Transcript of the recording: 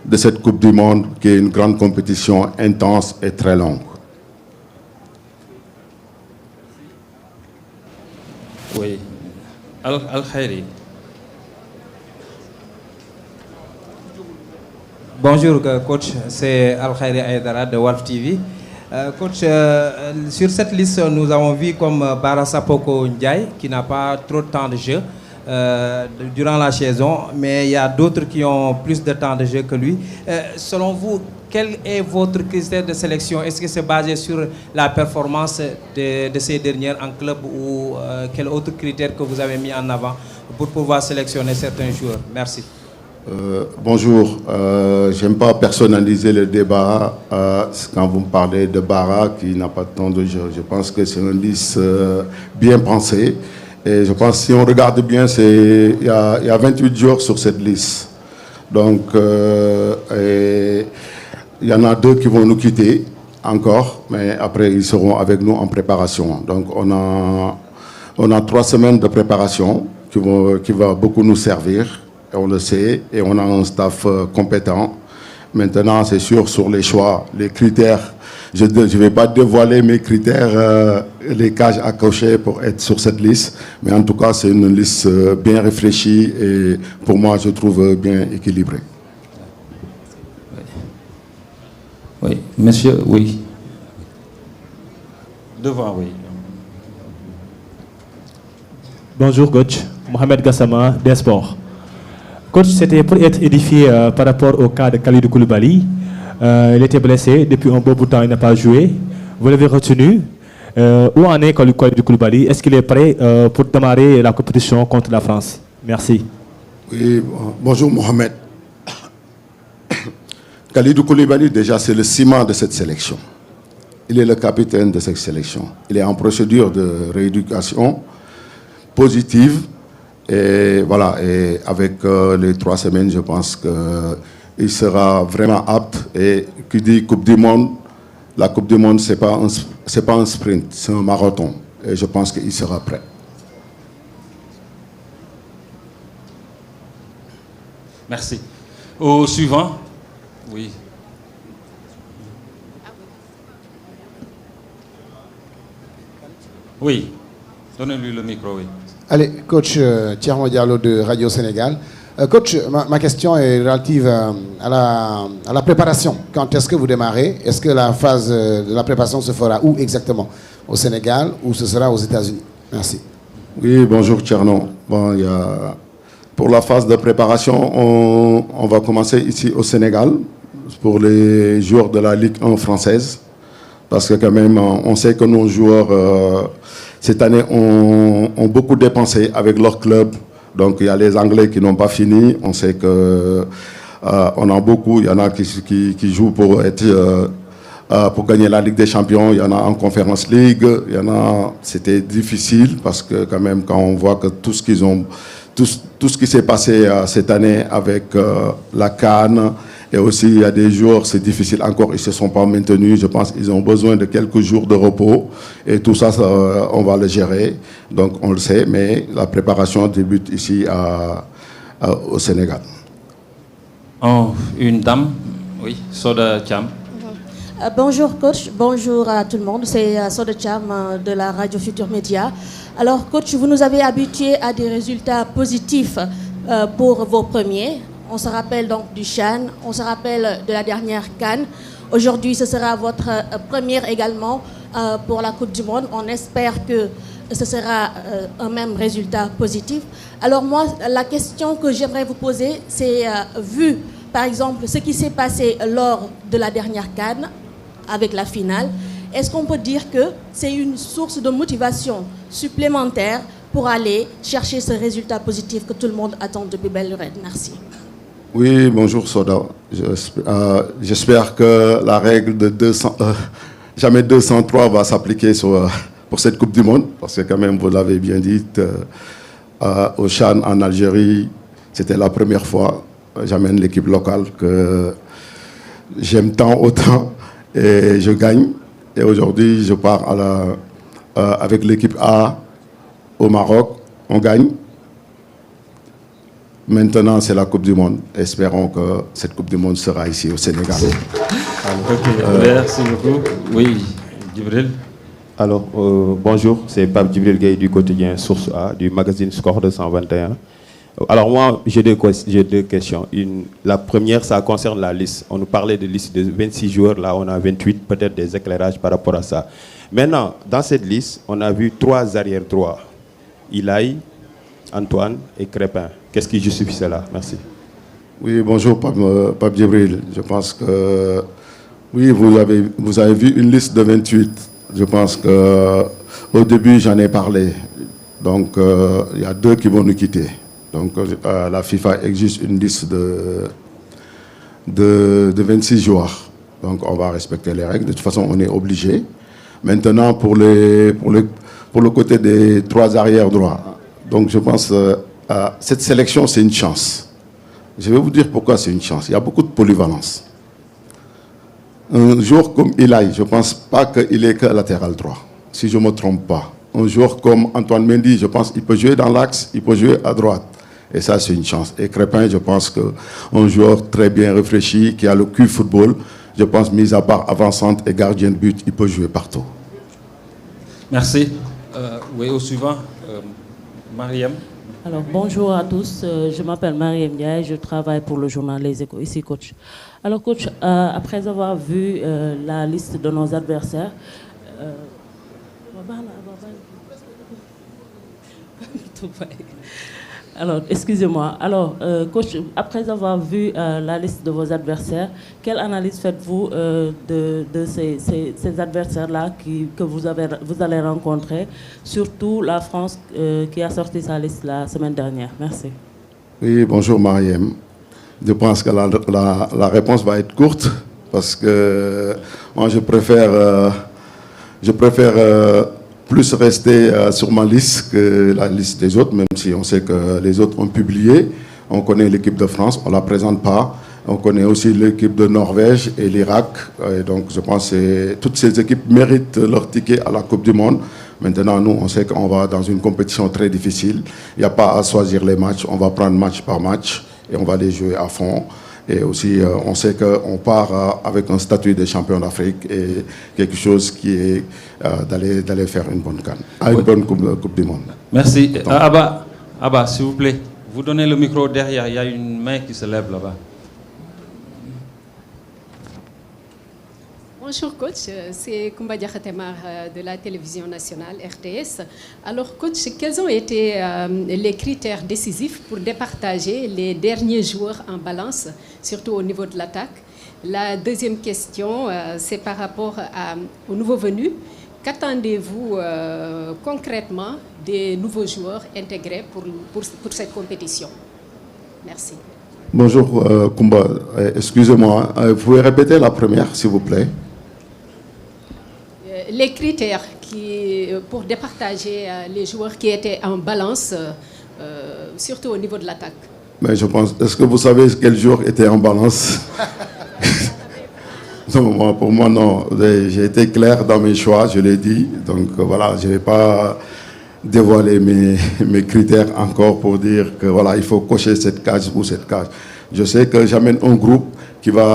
de cette Coupe du Monde, qui est une grande compétition intense et très longue. Oui. Al-Khairi. Bonjour coach, c'est Al-Khairi Aïdara de Walf TV. Coach, sur cette liste, nous avons vu comme Bara Sapoko Ndiaye, qui n'a pas trop de temps de jeu durant la saison, mais il y a d'autres qui ont plus de temps de jeu que lui. Selon vous, quel est votre critère de sélection? Est-ce que c'est basé sur la performance de ces dernières en club ou quel autre critère que vous avez mis en avant pour pouvoir sélectionner certains joueurs? Merci. Bonjour, j'aime pas personnaliser le débat quand vous me parlez de Bara qui n'a pas de temps de jeu. Je pense que c'est une liste bien pensée et je pense que si on regarde bien, il y a 28 joueurs sur cette liste. Donc il y en a 2 qui vont nous quitter encore, mais après ils seront avec nous en préparation. Donc on a 3 semaines de préparation qui va beaucoup nous servir. On le sait, et on a un staff compétent. Maintenant, c'est sûr, sur les choix, les critères, je ne vais pas dévoiler mes critères, les cases à cocher pour être sur cette liste, mais en tout cas, c'est une liste bien réfléchie et pour moi, je trouve bien équilibrée. Oui, monsieur, oui. Devant, oui. Bonjour, coach. Mohamed Gassama, des Sports. Coach, c'était pour être édifié par rapport au cas de Kalidou Koulibaly. Il était blessé, depuis un bon bout de temps, il n'a pas joué. Vous l'avez retenu. Où en est Kalidou Koulibaly? Est-ce qu'il est prêt pour démarrer la compétition contre la France? Merci. Oui, bonjour Mohamed. Kalidou Koulibaly, déjà, c'est le ciment de cette sélection. Il est le capitaine de cette sélection. Il est en procédure de rééducation positive. Et voilà, et avec les 3 semaines, je pense qu'il sera vraiment apte. Et qui dit Coupe du Monde, la Coupe du Monde, ce n'est pas un sprint, c'est un marathon. Et je pense qu'il sera prêt. Merci. Au suivant. Oui. Oui. Donnez-lui le micro, oui. Allez, coach Thierry Diallo de Radio Sénégal. Coach, ma question est relative à la préparation. Quand est-ce que vous démarrez? Est-ce que la phase de la préparation se fera où exactement? Au Sénégal ou ce sera aux États-Unis? Merci. Oui, bonjour Tcherno. Bon, pour la phase de préparation, on va commencer ici au Sénégal pour les joueurs de la Ligue 1 française. Parce que quand même, on sait que nos joueurs... cette année, ont beaucoup dépensé avec leur club. Donc, il y a les Anglais qui n'ont pas fini. On sait que on a beaucoup. Il y en a qui jouent pour gagner la Ligue des Champions. Il y en a en Conference League. Il y en a. C'était difficile parce que quand même, quand on voit que tout ce qui s'est passé cette année avec la CAN. Et aussi, il y a des jours, c'est difficile encore, ils ne se sont pas maintenus. Je pense qu'ils ont besoin de quelques jours de repos. Et tout ça, on va le gérer. Donc, on le sait, mais la préparation débute ici au Sénégal. Oh, une dame, oui, Soda Cham. Bonjour coach, bonjour à tout le monde. C'est Soda Cham de la Radio Futur Média. Alors coach, vous nous avez habitués à des résultats positifs pour vos premiers. On se rappelle donc du CHAN, on se rappelle de la dernière CAN. Aujourd'hui, ce sera votre première également pour la Coupe du Monde. On espère que ce sera un même résultat positif. Alors moi, la question que j'aimerais vous poser, c'est vu par exemple ce qui s'est passé lors de la dernière CAN avec la finale, est-ce qu'on peut dire que c'est une source de motivation supplémentaire pour aller chercher ce résultat positif que tout le monde attend depuis belle lurette? Merci. Oui, bonjour Soda. J'espère que la règle de jamais 203 va s'appliquer pour cette Coupe du Monde, parce que quand même, vous l'avez bien dit, au CHAN en Algérie, c'était la première fois. J'amène l'équipe locale que j'aime tant autant et je gagne. Et aujourd'hui, je pars avec l'équipe A au Maroc, on gagne. Maintenant, c'est la Coupe du Monde. Espérons que cette Coupe du Monde sera ici au Sénégal. Merci beaucoup. Oui, Djibril. Alors, bonjour, c'est Pape Djibril Gueye du quotidien Source A, du magazine Score 221. Alors moi, j'ai deux questions. La première, ça concerne la liste. On nous parlait de liste de 26 joueurs, là on a 28, peut-être des éclairages par rapport à ça. Maintenant, dans cette liste, on a vu 3 arrières droits. Ilaï, Antoine et Crépin. Qu'est-ce qui justifie cela? Merci. Oui, bonjour Pape Djibril. Je pense que, oui, vous avez vu une liste de 28. Je pense qu'au début, j'en ai parlé. Donc, il y a 2 qui vont nous quitter. Donc, la FIFA exige une liste de 26 joueurs. Donc, on va respecter les règles. De toute façon, on est obligé. Maintenant, pour le côté des 3 arrières droits, donc je pense que cette sélection, c'est une chance. Je vais vous dire pourquoi c'est une chance. Il y a beaucoup de polyvalence. Un joueur comme Ilaï, je ne pense pas qu'il est que latéral droit, si je ne me trompe pas. Un joueur comme Antoine Mendy, je pense qu'il peut jouer dans l'axe, il peut jouer à droite. Et ça, c'est une chance. Et Crépin, je pense qu'un joueur très bien réfléchi, qui a le cul football, je pense, mis à part avant-centre et gardien de but, il peut jouer partout. Merci. Oui, au suivant, Mariam. Alors, bonjour à tous. Je m'appelle Mariam Ndiaye, je travaille pour le journal Les Échos, ici, coach. Alors, coach, après avoir vu la liste de nos adversaires, alors, excusez-moi. Alors, coach, après avoir vu la liste de vos adversaires, quelle analyse faites-vous de ces adversaires-là que vous allez rencontrer, surtout la France qui a sorti sa liste la semaine dernière? Merci. Oui, bonjour Mariam. Je pense que la réponse va être courte parce que moi, je préfère plus rester sur ma liste que la liste des autres, même si on sait que les autres ont publié. On connaît l'équipe de France, on ne la présente pas. On connaît aussi l'équipe de Norvège et l'Irak. Et donc, je pense que toutes ces équipes méritent leur ticket à la Coupe du Monde. Maintenant, nous, on sait qu'on va dans une compétition très difficile. Il n'y a pas à choisir les matchs. On va prendre match par match et on va les jouer à fond. Et aussi, on sait qu'on part avec un statut de champion d'Afrique et quelque chose qui est d'aller faire une bonne canne, une bonne coupe du Monde. Merci. Abba, s'il vous plaît, vous donnez le micro derrière. Il y a une main qui se lève là-bas. Bonjour coach, c'est Koumba Diakhatemar de la télévision nationale RTS. Alors coach, quels ont été les critères décisifs pour départager les derniers joueurs en balance, surtout au niveau de l'attaque? La deuxième question, c'est par rapport aux nouveaux venus. Qu'attendez-vous concrètement des nouveaux joueurs intégrés pour cette compétition? Merci. Bonjour Koumba, excusez-moi, vous pouvez répéter la première s'il vous plaît? Les critères pour départager les joueurs qui étaient en balance, surtout au niveau de l'attaque. Mais je pense, est-ce que vous savez quel joueur était en balance? Non, pour moi, non. J'ai été clair dans mes choix, je l'ai dit. Donc voilà, je ne vais pas dévoiler mes critères encore pour dire que voilà, il faut cocher cette case ou cette case. Je sais que j'amène un groupe qui va